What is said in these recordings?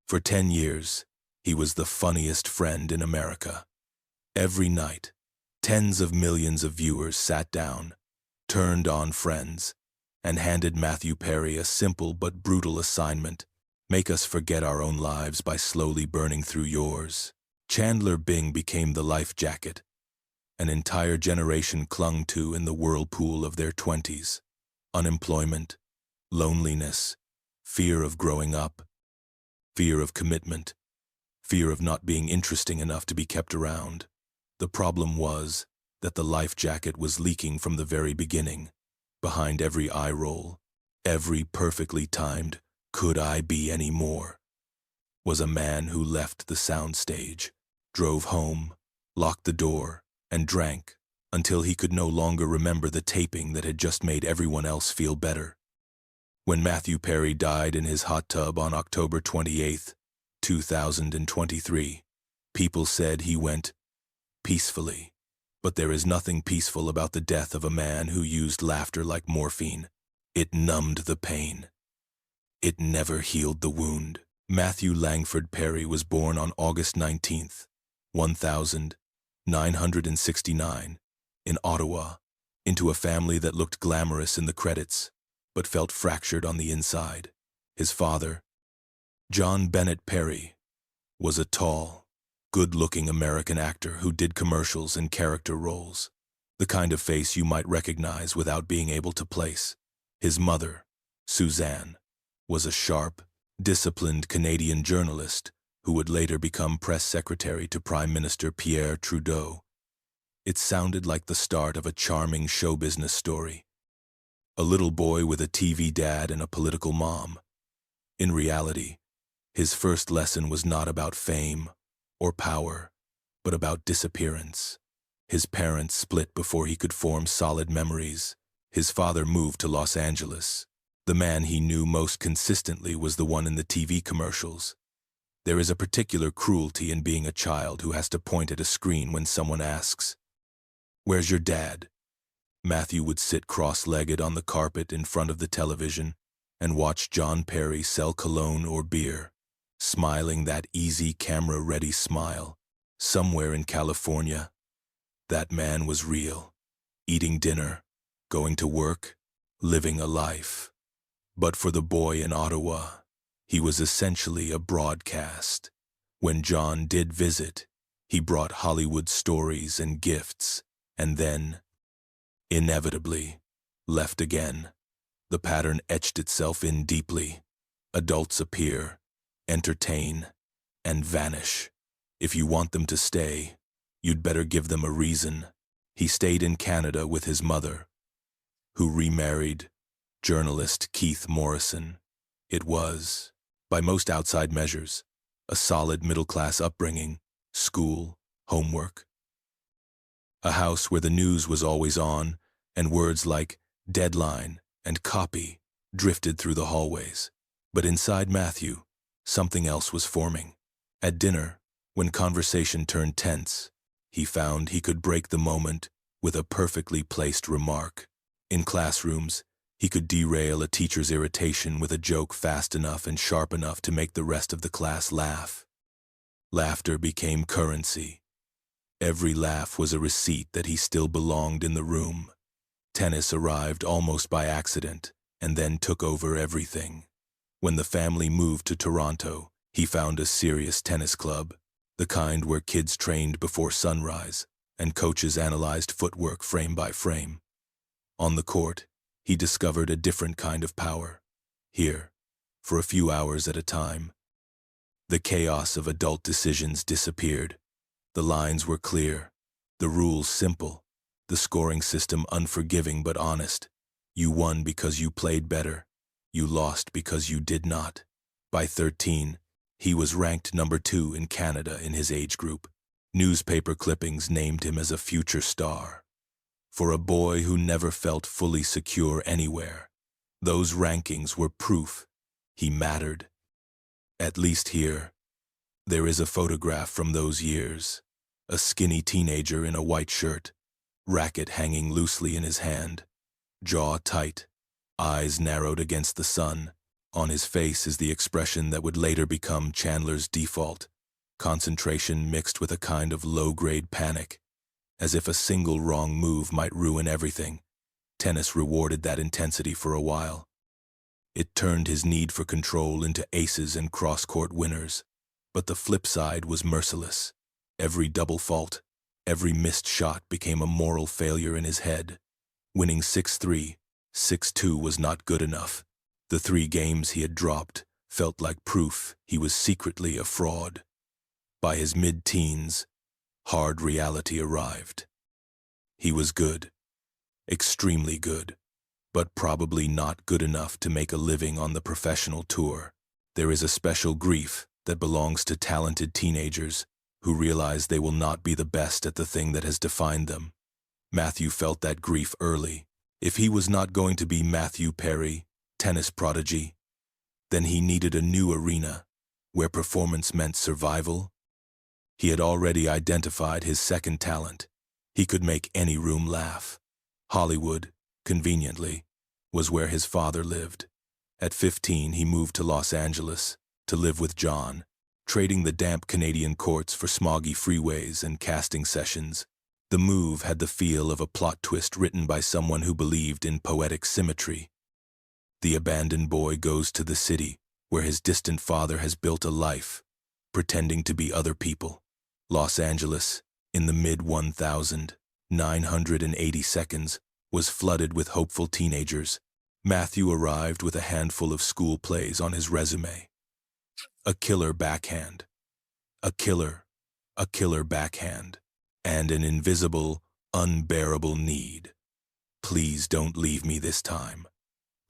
For 10 years, he was the funniest friend in America. Every night, tens of millions of viewers sat down, turned on Friends, and handed Matthew Perry a simple but brutal assignment: make us forget our own lives by slowly burning through yours. Chandler Bing became the life jacket an entire generation clung to in the whirlpool of their 20s. Unemployment, loneliness, fear of growing up, fear of commitment, fear of not being interesting enough to be kept around. The problem was that the life jacket was leaking from the very beginning. Behind every eye roll, every perfectly timed "could I be any more," was a man who left the soundstage, drove home, locked the door, and drank until he could no longer remember the taping that had just made everyone else feel better. When Matthew Perry died in his hot tub on October 28, 2023, people said he went peacefully. But there is nothing peaceful about the death of a man who used laughter like morphine. It numbed the pain. It never healed the wound. Matthew Langford Perry was born on August 19, 1969, in Ottawa, into a family that looked glamorous in the credits, but felt fractured on the inside. His father, John Bennett Perry, was a tall, good-looking American actor who did commercials and character roles, the kind of face you might recognize without being able to place. His mother, Suzanne, was a sharp, disciplined Canadian journalist who would later become press secretary to Prime Minister Pierre Trudeau. It sounded like the start of a charming show business story. A little boy with a TV dad and a political mom. In reality, his first lesson was not about fame or power, but about disappearance. His parents split before he could form solid memories. His father moved to Los Angeles. The man he knew most consistently was the one in the TV commercials. There is a particular cruelty in being a child who has to point at a screen when someone asks, "Where's your dad?" Matthew would sit cross-legged on the carpet in front of the television and watch John Perry sell cologne or beer, smiling that easy camera-ready smile. Somewhere in California, that man was real, eating dinner, going to work, living a life. But for the boy in Ottawa, he was essentially a broadcast. When John did visit, he brought Hollywood stories and gifts, and then, inevitably, left again. The pattern etched itself in deeply. Adults appear, entertain, and vanish. If you want them to stay, you'd better give them a reason. He stayed in Canada with his mother, who remarried journalist Keith Morrison. It was, by most outside measures, a solid middle-class upbringing, school, homework. A house where the news was always on, and words like deadline and copy drifted through the hallways. But inside Matthew, something else was forming. At dinner, when conversation turned tense, he found he could break the moment with a perfectly placed remark. In classrooms, he could derail a teacher's irritation with a joke fast enough and sharp enough to make the rest of the class laugh. Laughter became currency. Every laugh was a receipt that he still belonged in the room. Tennis arrived almost by accident and then took over everything. When the family moved to Toronto, he found a serious tennis club, the kind where kids trained before sunrise and coaches analyzed footwork frame by frame. On the court, he discovered a different kind of power. Here, for a few hours at a time, the chaos of adult decisions disappeared. The lines were clear, the rules simple, the scoring system unforgiving but honest. You won because you played better. You lost because you did not. By 13, he was ranked number 2 in Canada in his age group. Newspaper clippings named him as a future star. For a boy who never felt fully secure anywhere, those rankings were proof he mattered. At least here, there is a photograph from those years. A skinny teenager in a white shirt, racket hanging loosely in his hand, jaw tight, eyes narrowed against the sun. On his face is the expression that would later become Chandler's default, concentration mixed with a kind of low-grade panic, as if a single wrong move might ruin everything. Tennis rewarded that intensity for a while. It turned his need for control into aces and cross-court winners, but the flip side was merciless. Every double fault, every missed shot became a moral failure in his head. Winning 6-3, 6-2 was not good enough. The 3 games he had dropped felt like proof he was secretly a fraud. By his mid-teens, hard reality arrived. He was good, extremely good, but probably not good enough to make a living on the professional tour. There is a special grief that belongs to talented teenagers who realize they will not be the best at the thing that has defined them. Matthew felt that grief early. If he was not going to be Matthew Perry, tennis prodigy, then he needed a new arena where performance meant survival. He had already identified his second talent. He could make any room laugh. Hollywood, conveniently, was where his father lived. At 15, he moved to Los Angeles to live with John, trading the damp Canadian courts for smoggy freeways and casting sessions. The move had the feel of a plot twist written by someone who believed in poetic symmetry. The abandoned boy goes to the city where his distant father has built a life, pretending to be other people. Los Angeles, in the mid-1980 seconds, was flooded with hopeful teenagers. Matthew arrived with a handful of school plays on his resume. A killer backhand, a killer backhand, and an invisible, unbearable need. Please don't leave me this time.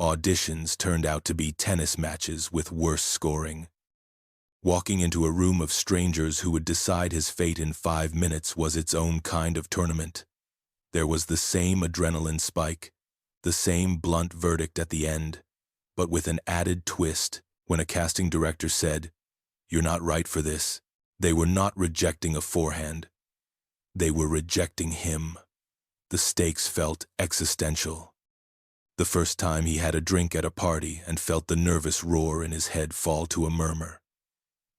Auditions turned out to be tennis matches with worse scoring. Walking into a room of strangers who would decide his fate in 5 minutes was its own kind of tournament. There was the same adrenaline spike, the same blunt verdict at the end, but with an added twist. When a casting director said, "You're not right for this," they were not rejecting a forehand. They were rejecting him. The stakes felt existential. The first time he had a drink at a party and felt the nervous roar in his head fall to a murmur.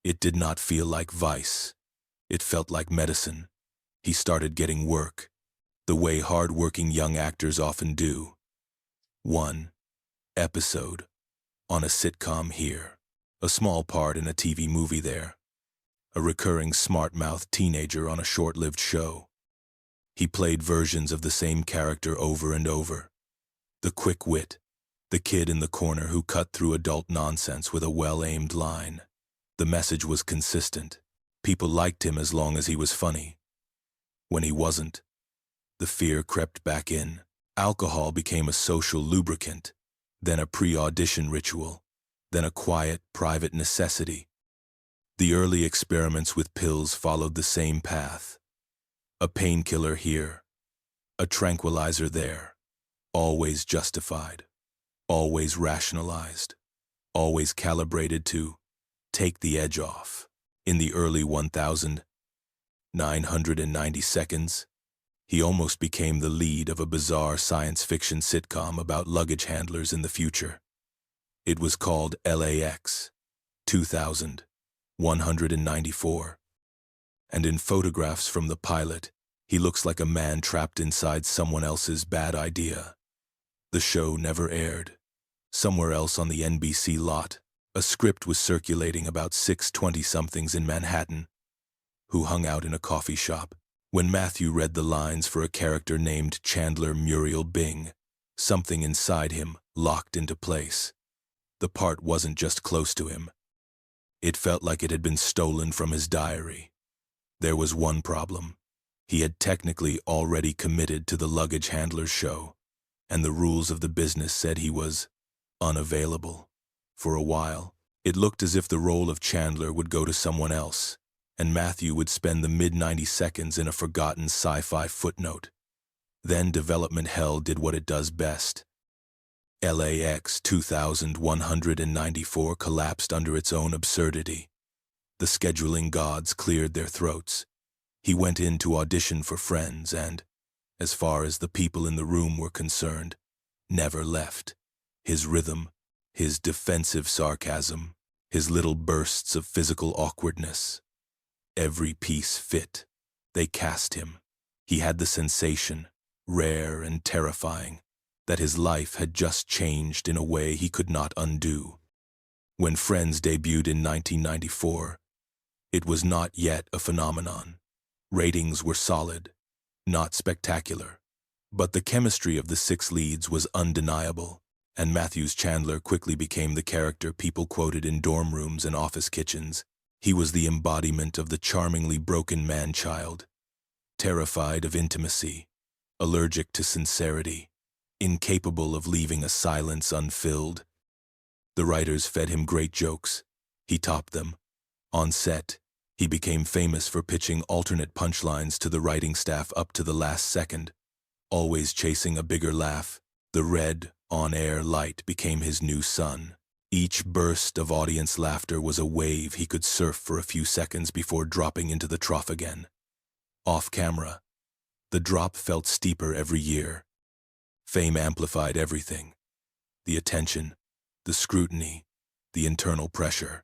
It did not feel like vice. It felt like medicine. He started getting work, the way hard-working young actors often do. 1 episode on a sitcom here, a small part in a TV movie there, a recurring smart-mouthed teenager on a short-lived show. He played versions of the same character over and over. The quick wit, the kid in the corner who cut through adult nonsense with a well-aimed line. The message was consistent. People liked him as long as he was funny. When he wasn't, the fear crept back in. Alcohol became a social lubricant, then a pre-audition ritual, then a quiet, private necessity. The early experiments with pills followed the same path. A painkiller here, a tranquilizer there, always justified, always rationalized, always calibrated to take the edge off. In the early 1990 seconds, he almost became the lead of a bizarre science fiction sitcom about luggage handlers in the future. It was called LAX 2194. And in photographs from the pilot, he looks like a man trapped inside someone else's bad idea. The show never aired. Somewhere else on the NBC lot, a script was circulating about 6 20-somethings in Manhattan who hung out in a coffee shop. When Matthew read the lines for a character named Chandler Bing, something inside him locked into place. The part wasn't just close to him. It felt like it had been stolen from his diary. There was one problem. He had technically already committed to the luggage handler's show, and the rules of the business said he was unavailable. For a while, it looked as if the role of Chandler would go to someone else, and Matthew would spend the mid-90 seconds in a forgotten sci-fi footnote. Then development hell did what it does best. LAX 2194 collapsed under its own absurdity. The scheduling gods cleared their throats. He went in to audition for Friends and, as far as the people in the room were concerned, never left. His rhythm, His defensive sarcasm, his little bursts of physical awkwardness. Every piece fit. They cast him. He had the sensation, rare and terrifying, that his life had just changed in a way he could not undo. When Friends debuted in 1994, it was not yet a phenomenon. Ratings were solid, not spectacular, but the chemistry of the six leads was undeniable, and Matthew's Chandler quickly became the character people quoted in dorm rooms and office kitchens. He was the embodiment of the charmingly broken man-child, terrified of intimacy, allergic to sincerity, incapable of leaving a silence unfilled. The writers fed him great jokes. He topped them. On set, he became famous for pitching alternate punchlines to the writing staff up to the last second, always chasing a bigger laugh. The red, on-air light became his new sun. Each burst of audience laughter was a wave he could surf for a few seconds before dropping into the trough again. Off camera, the drop felt steeper every year. Fame amplified everything. The attention, the scrutiny, the internal pressure.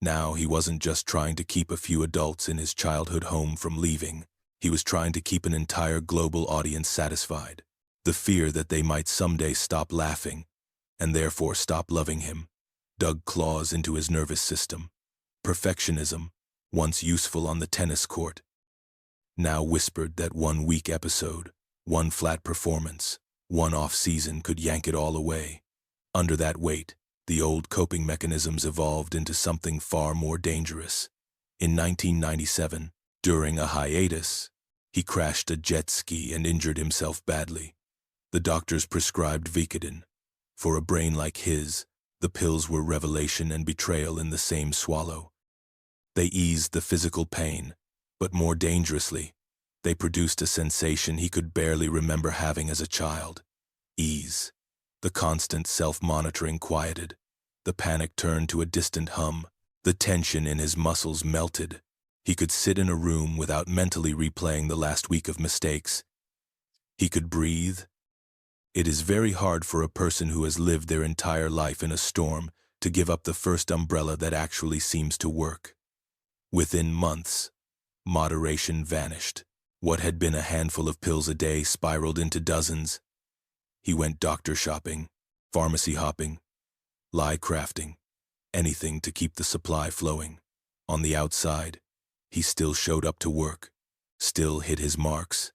Now he wasn't just trying to keep a few adults in his childhood home from leaving. He was trying to keep an entire global audience satisfied. The fear that they might someday stop laughing, and therefore stop loving him, dug claws into his nervous system. Perfectionism, once useful on the tennis court, now whispered that one weak episode, one flat performance, one off-season could yank it all away. Under that weight, the old coping mechanisms evolved into something far more dangerous. In 1997, during a hiatus, he crashed a jet ski and injured himself badly. The doctors prescribed Vicodin. For a brain like his, the pills were revelation and betrayal in the same swallow. They eased the physical pain, but more dangerously, they produced a sensation he could barely remember having as a child. Ease. The constant self-monitoring quieted. The panic turned to a distant hum. The tension in his muscles melted. He could sit in a room without mentally replaying the last week of mistakes. He could breathe. It is very hard for a person who has lived their entire life in a storm to give up the first umbrella that actually seems to work. Within months, moderation vanished. What had been a handful of pills a day spiraled into dozens. He went doctor shopping, pharmacy hopping, lie crafting, anything to keep the supply flowing. On the outside, he still showed up to work, still hit his marks,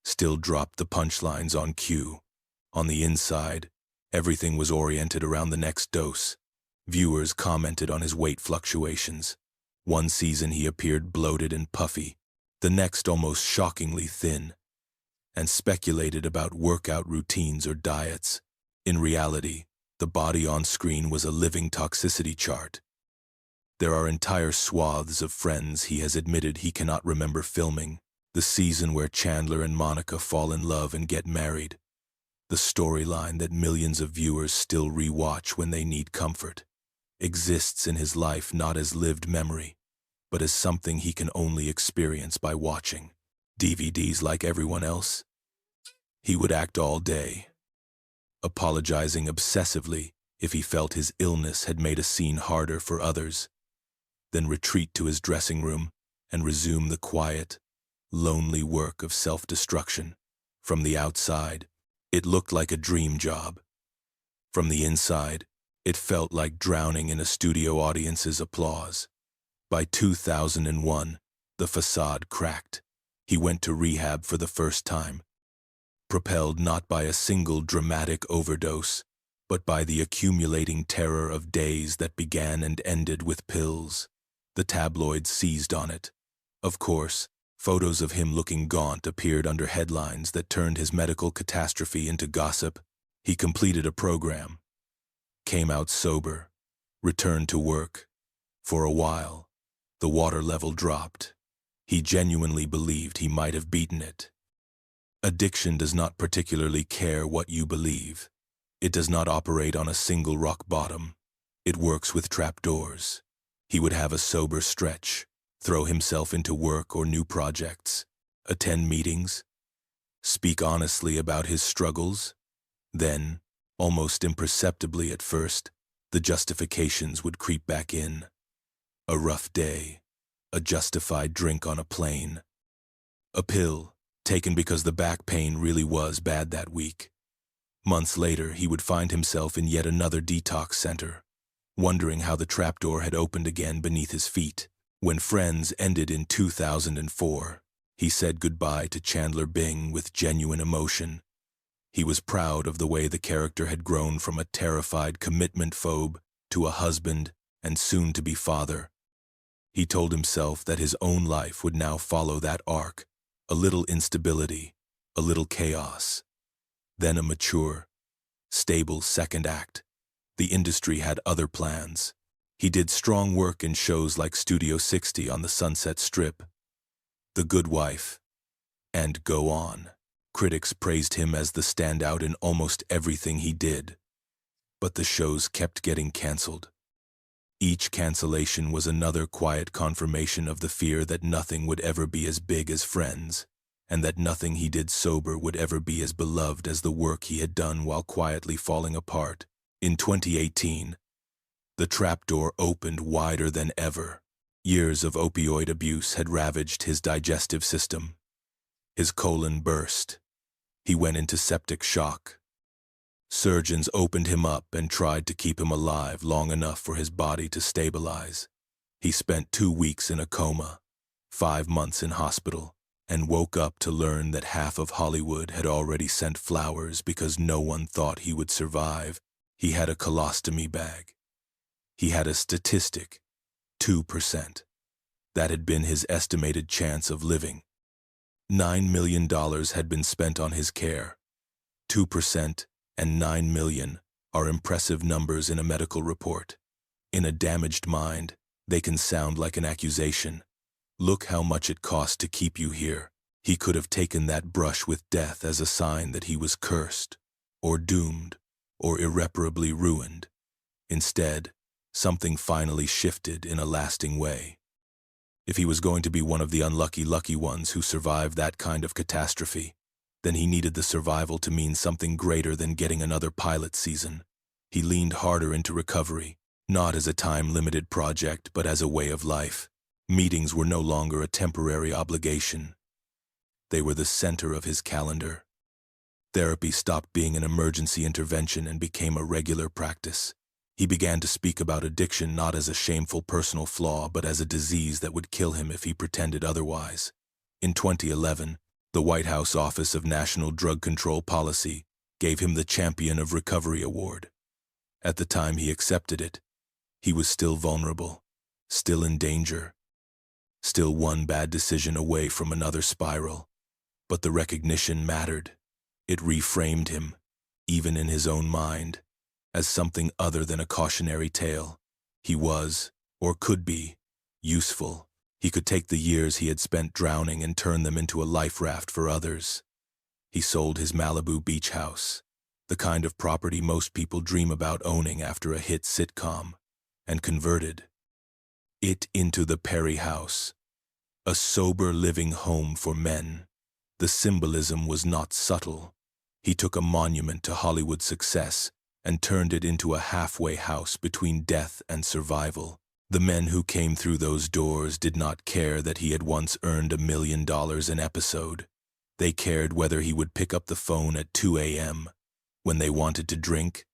still dropped the punchlines on cue. On the inside, everything was oriented around the next dose. Viewers commented on his weight fluctuations. One season he appeared bloated and puffy, the next almost shockingly thin, and speculated about workout routines or diets. In reality, the body on screen was a living toxicity chart. There are entire swaths of Friends he has admitted he cannot remember filming. The season where Chandler and Monica fall in love and get married. The storyline that millions of viewers still rewatch when they need comfort. Exists in his life not as lived memory, but as something he can only experience by watching. DVDs like everyone else. He would act all day, apologizing obsessively if he felt his illness had made a scene harder for others, then retreat to his dressing room and resume the quiet, lonely work of self-destruction. From the outside, it looked like a dream job. From the inside, it felt like drowning in a studio audience's applause. By 2001, the facade cracked. He went to rehab for the first time, propelled not by a single dramatic overdose, but by the accumulating terror of days that began and ended with pills. The tabloids seized on it. Of course, photos of him looking gaunt appeared under headlines that turned his medical catastrophe into gossip. He completed a program, came out sober, returned to work. For a while, the water level dropped. He genuinely believed he might have beaten it. Addiction does not particularly care what you believe. It does not operate on a single rock bottom. It works with trapdoors. He would have a sober stretch, throw himself into work or new projects, attend meetings, speak honestly about his struggles. Then, Almost imperceptibly at first, the justifications would creep back in. A rough day, a justified drink on a plane, a pill taken because the back pain really was bad that week. Months later, he would find himself in yet another detox center, wondering how the trapdoor had opened again beneath his feet. When Friends ended in 2004, he said goodbye to Chandler Bing with genuine emotion. He was proud of the way the character had grown from a terrified commitment phobe to a husband and soon-to-be father. He told himself that his own life would now follow that arc, a little instability, a little chaos, then a mature, stable second act. The industry had other plans. He did strong work in shows like Studio 60 on the Sunset Strip, The Good Wife, and Go On. Critics praised him as the standout in almost everything he did. But the shows kept getting canceled. Each cancellation was another quiet confirmation of the fear that nothing would ever be as big as Friends, and that nothing he did sober would ever be as beloved as the work he had done while quietly falling apart. In 2018, the trapdoor opened wider than ever. Years of opioid abuse had ravaged his digestive system. His colon burst. He went into septic shock. Surgeons opened him up and tried to keep him alive long enough for his body to stabilize. He spent 2 weeks in a coma, 5 months in hospital, and woke up to learn that half of Hollywood had already sent flowers because no one thought he would survive. He had a colostomy bag. He had a statistic, 2%. That had been his estimated chance of living. $9 million had been spent on his care. 2% and 9 million are impressive numbers in a medical report. In a damaged mind, they can sound like an accusation. Look how much it cost to keep you here. He could have taken that brush with death as a sign that he was cursed, or doomed, or irreparably ruined. Instead, something finally shifted in a lasting way. If he was going to be one of the unlucky lucky ones who survived that kind of catastrophe, then he needed the survival to mean something greater than getting another pilot season. He leaned harder into recovery, not as a time-limited project, but as a way of life. Meetings were no longer a temporary obligation. They were the center of his calendar. Therapy stopped being an emergency intervention and became a regular practice. He began to speak about addiction not as a shameful personal flaw, but as a disease that would kill him if he pretended otherwise. In 2011, the White House Office of National Drug Control Policy gave him the Champion of Recovery Award. At the time he accepted it, he was still vulnerable, still in danger, still one bad decision away from another spiral. But the recognition mattered. It reframed him, even in his own mind, as something other than a cautionary tale. He was, or could be, useful. He could take the years he had spent drowning and turn them into a life raft for others. He sold his Malibu beach house, the kind of property most people dream about owning after a hit sitcom, and converted it into the Perry House, a sober living home for men. The symbolism was not subtle. He took a monument to Hollywood success and turned it into a halfway house between death and survival. The men who came through those doors did not care that he had once earned $1 million an episode. They cared whether he would pick up the phone at 2 a.m. when they wanted to drink.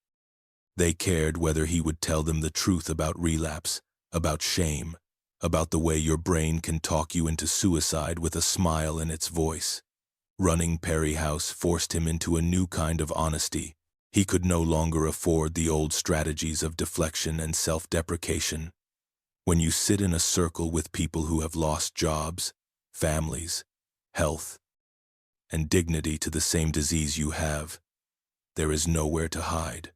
They cared whether he would tell them the truth about relapse, about shame, about the way your brain can talk you into suicide with a smile in its voice. Running Perry House forced him into a new kind of honesty. He could no longer afford the old strategies of deflection and self-deprecation. When you sit in a circle with people who have lost jobs, families, health, and dignity to the same disease you have, there is nowhere to hide.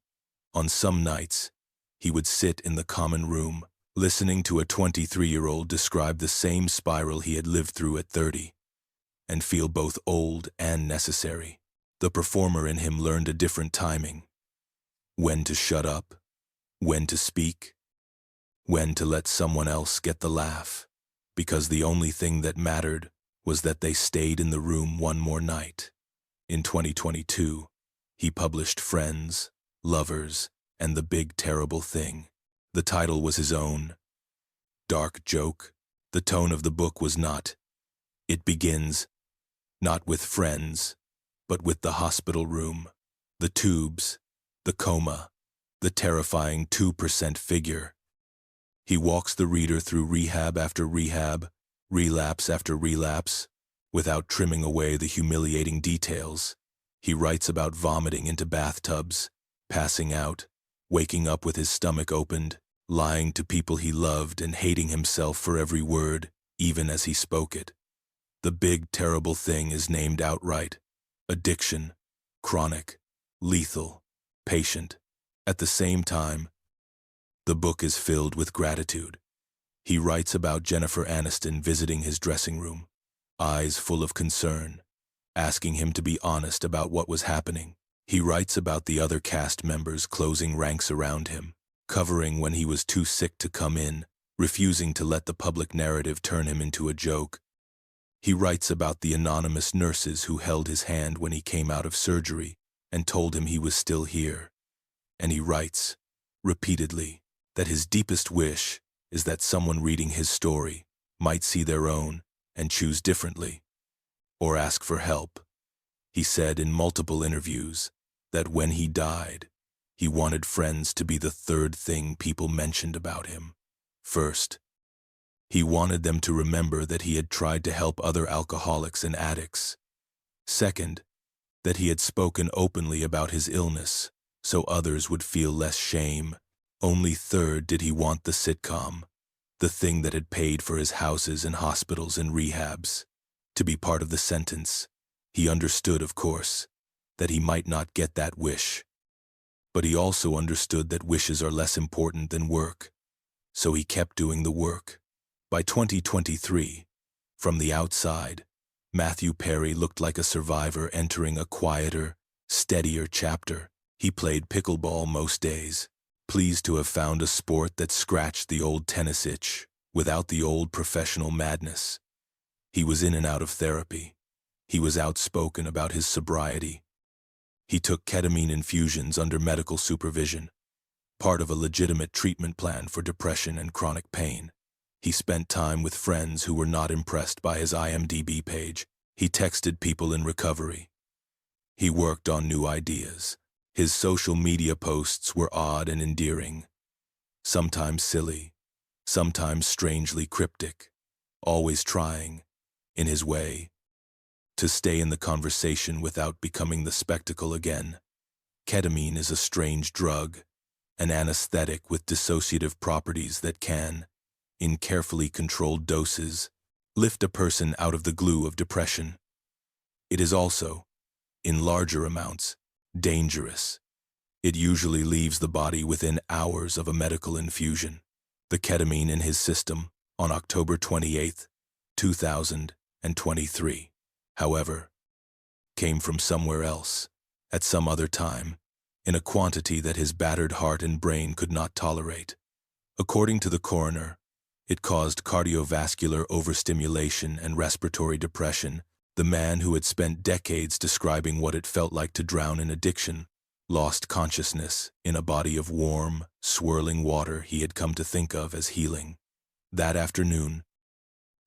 On some nights, he would sit in the common room, listening to a 23-year-old describe the same spiral he had lived through at 30, and feel both old and necessary. The performer in him learned a different timing. When to shut up, when to speak, when to let someone else get the laugh, because the only thing that mattered was that they stayed in the room one more night. In 2022, he published Friends, lovers, and the big terrible thing. The title was his own. Dark joke. The tone of the book was not. It begins, not with friends, but with the hospital room, the tubes, the coma, the terrifying 2% figure. He walks the reader through rehab after rehab, relapse after relapse, without trimming away the humiliating details. He writes about vomiting into bathtubs, passing out, waking up with his stomach opened, lying to people he loved and hating himself for every word, even as he spoke it. The big terrible thing is named outright. Addiction, chronic, lethal, patient. At the same time, the book is filled with gratitude. He writes about Jennifer Aniston visiting his dressing room, eyes full of concern, asking him to be honest about what was happening. He writes about the other cast members closing ranks around him, covering when he was too sick to come in, refusing to let the public narrative turn him into a joke. He writes about the anonymous nurses who held his hand when he came out of surgery and told him he was still here. And he writes, repeatedly, that his deepest wish is that someone reading his story might see their own and choose differently, or ask for help. He said in multiple interviews that when he died, he wanted friends to be the third thing people mentioned about him. First, he wanted them to remember that he had tried to help other alcoholics and addicts. Second, that he had spoken openly about his illness so others would feel less shame. Only third did he want the sitcom, the thing that had paid for his houses and hospitals and rehabs, to be part of the sentence. He understood, of course, that he might not get that wish. But he also understood that wishes are less important than work, so he kept doing the work. By 2023, from the outside, Matthew Perry looked like a survivor entering a quieter, steadier chapter. He played pickleball most days, pleased to have found a sport that scratched the old tennis itch without the old professional madness. He was in and out of therapy. He was outspoken about his sobriety. He took ketamine infusions under medical supervision, part of a legitimate treatment plan for depression and chronic pain. He spent time with friends who were not impressed by his IMDb page. He texted people in recovery. He worked on new ideas. His social media posts were odd and endearing, sometimes silly, sometimes strangely cryptic, always trying, in his way, to stay in the conversation without becoming the spectacle again. Ketamine is a strange drug, an anesthetic with dissociative properties that can, in carefully controlled doses, lift a person out of the glue of depression. It is also, in larger amounts, dangerous. It usually leaves the body within hours of a medical infusion. The ketamine in his system on October 28, 2023, however, came from somewhere else, at some other time, in a quantity that his battered heart and brain could not tolerate. According to the coroner, it caused cardiovascular overstimulation and respiratory depression. The man who had spent decades describing what it felt like to drown in addiction lost consciousness in a body of warm, swirling water he had come to think of as healing. That afternoon,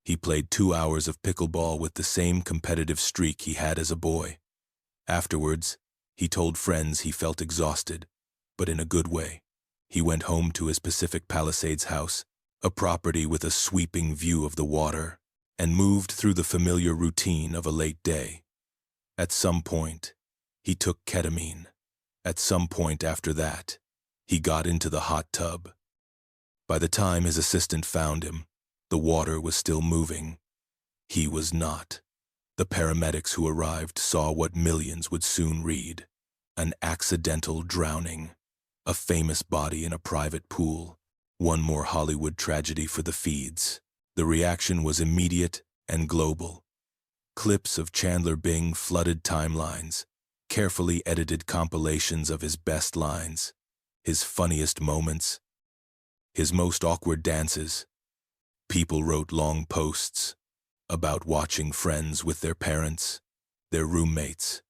he played 2 hours of pickleball with the same competitive streak he had as a boy. Afterwards, he told friends he felt exhausted, but in a good way. He went home to his Pacific Palisades house, a property with a sweeping view of the water, and moved through the familiar routine of a late day. At some point, he took ketamine. At some point after that, he got into the hot tub. By the time his assistant found him, the water was still moving. He was not. The paramedics who arrived saw what millions would soon read: an accidental drowning, a famous body in a private pool, one more Hollywood tragedy for the feeds. The reaction was immediate and global. Clips of Chandler Bing flooded timelines, carefully edited compilations of his best lines, his funniest moments, his most awkward dances. People wrote long posts about watching friends with their parents, their roommates,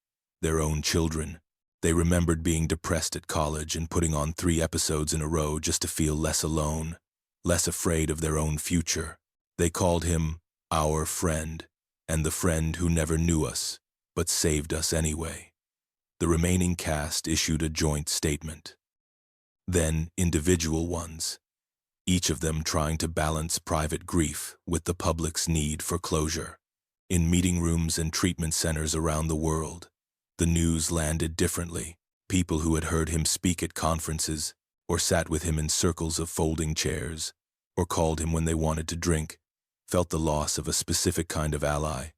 their own children, They remembered being depressed at college and putting on 3 episodes in a row just to feel less alone, less afraid of their own future. They called him our friend, and the friend who never knew us, but saved us anyway. The remaining cast issued a joint statement. Then individual ones, each of them trying to balance private grief with the public's need for closure. In meeting rooms and treatment centers around the world, the news landed differently. People who had heard him speak at conferences, or sat with him in circles of folding chairs, or called him when they wanted to drink, felt the loss of a specific kind of ally.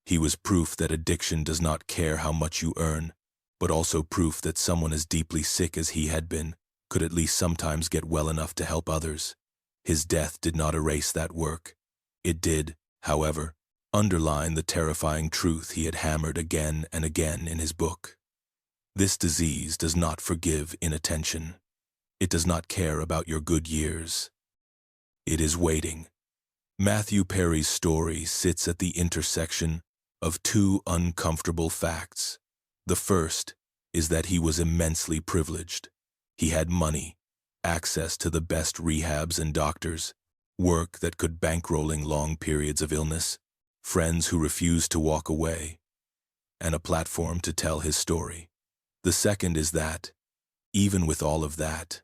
He was proof that addiction does not care how much you earn, but also proof that someone as deeply sick as he had been could at least sometimes get well enough to help others. His death did not erase that work. It did, however, underline the terrifying truth he had hammered again and again in his book. This disease does not forgive inattention. It does not care about your good years. It is waiting. Matthew Perry's story sits at the intersection of 2 uncomfortable facts. The first is that he was immensely privileged. He had money, access to the best rehabs and doctors, work that could bankrolling long periods of illness, friends who refused to walk away, and a platform to tell his story. The second is that, even with all of that,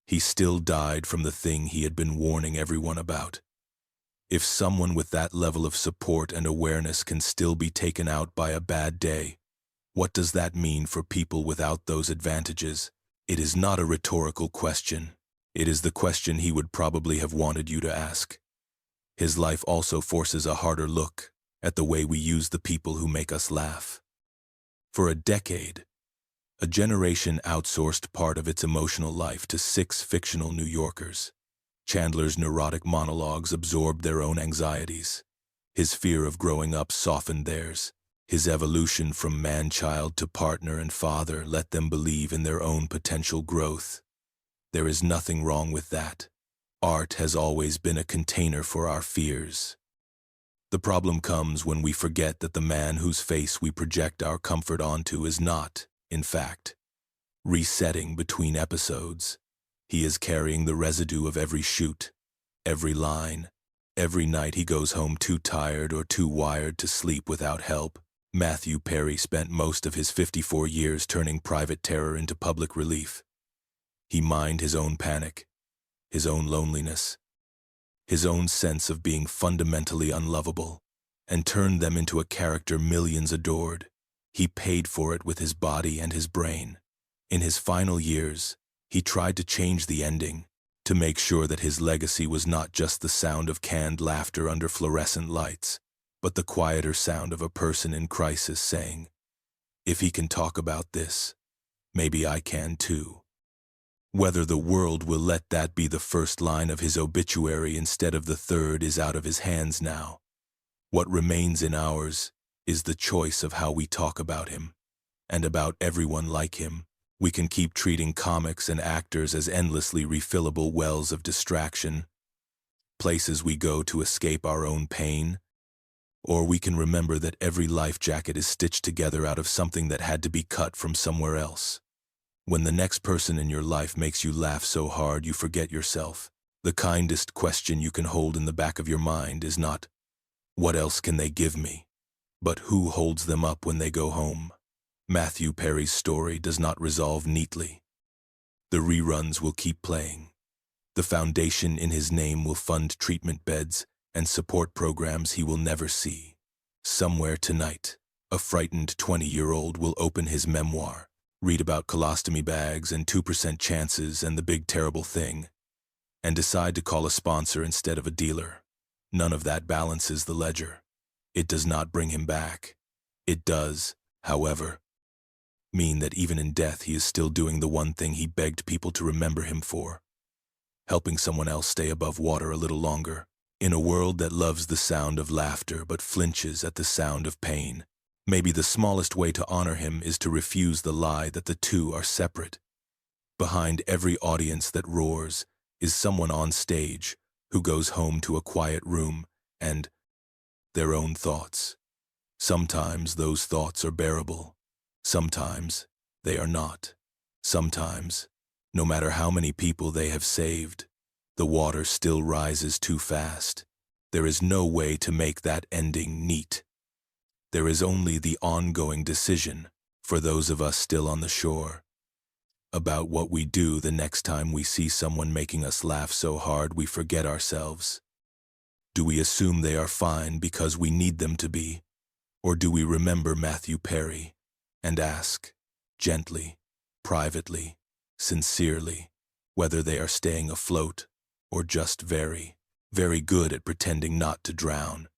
he still died from the thing he had been warning everyone about. If someone with that level of support and awareness can still be taken out by a bad day, what does that mean for people without those advantages? It is not a rhetorical question. It is the question he would probably have wanted you to ask. His life also forces a harder look at the way we use the people who make us laugh. For a decade, a generation outsourced part of its emotional life to 6 fictional New Yorkers. Chandler's neurotic monologues absorbed their own anxieties. His fear of growing up softened theirs. His evolution from man-child to partner and father let them believe in their own potential growth. There is nothing wrong with that. Art has always been a container for our fears. The problem comes when we forget that the man whose face we project our comfort onto is not, in fact, resetting between episodes. He is carrying the residue of every shoot, every line. Every night he goes home too tired or too wired to sleep without help. Matthew Perry spent most of his 54 years turning private terror into public relief. He mined his own panic, his own loneliness, his own sense of being fundamentally unlovable, and turned them into a character millions adored. He paid for it with his body and his brain. In his final years, he tried to change the ending, to make sure that his legacy was not just the sound of canned laughter under fluorescent lights, but the quieter sound of a person in crisis saying, "If he can talk about this, maybe I can too." Whether the world will let that be the first line of his obituary instead of the third is out of his hands now. What remains in ours is the choice of how we talk about him, and about everyone like him. We can keep treating comics and actors as endlessly refillable wells of distraction, places we go to escape our own pain, or we can remember that every life jacket is stitched together out of something that had to be cut from somewhere else. When the next person in your life makes you laugh so hard you forget yourself, the kindest question you can hold in the back of your mind is not, "What else can they give me?" but "Who holds them up when they go home?" Matthew Perry's story does not resolve neatly. The reruns will keep playing. The foundation in his name will fund treatment beds and support programs he will never see. Somewhere tonight, a frightened 20-year-old will open his memoir, read about colostomy bags and 2% chances and the big terrible thing, and decide to call a sponsor instead of a dealer. None of that balances the ledger. It does not bring him back. It does, however, mean that even in death he is still doing the one thing he begged people to remember him for, helping someone else stay above water a little longer. In a world that loves the sound of laughter but flinches at the sound of pain, maybe the smallest way to honor him is to refuse the lie that the two are separate. Behind every audience that roars is someone on stage who goes home to a quiet room and their own thoughts. Sometimes those thoughts are bearable. Sometimes they are not. Sometimes, no matter how many people they have saved, the water still rises too fast. There is no way to make that ending neat. There is only the ongoing decision, for those of us still on the shore, about what we do the next time we see someone making us laugh so hard we forget ourselves. Do we assume they are fine because we need them to be, or do we remember Matthew Perry and ask, gently, privately, sincerely, whether they are staying afloat or just very, very good at pretending not to drown?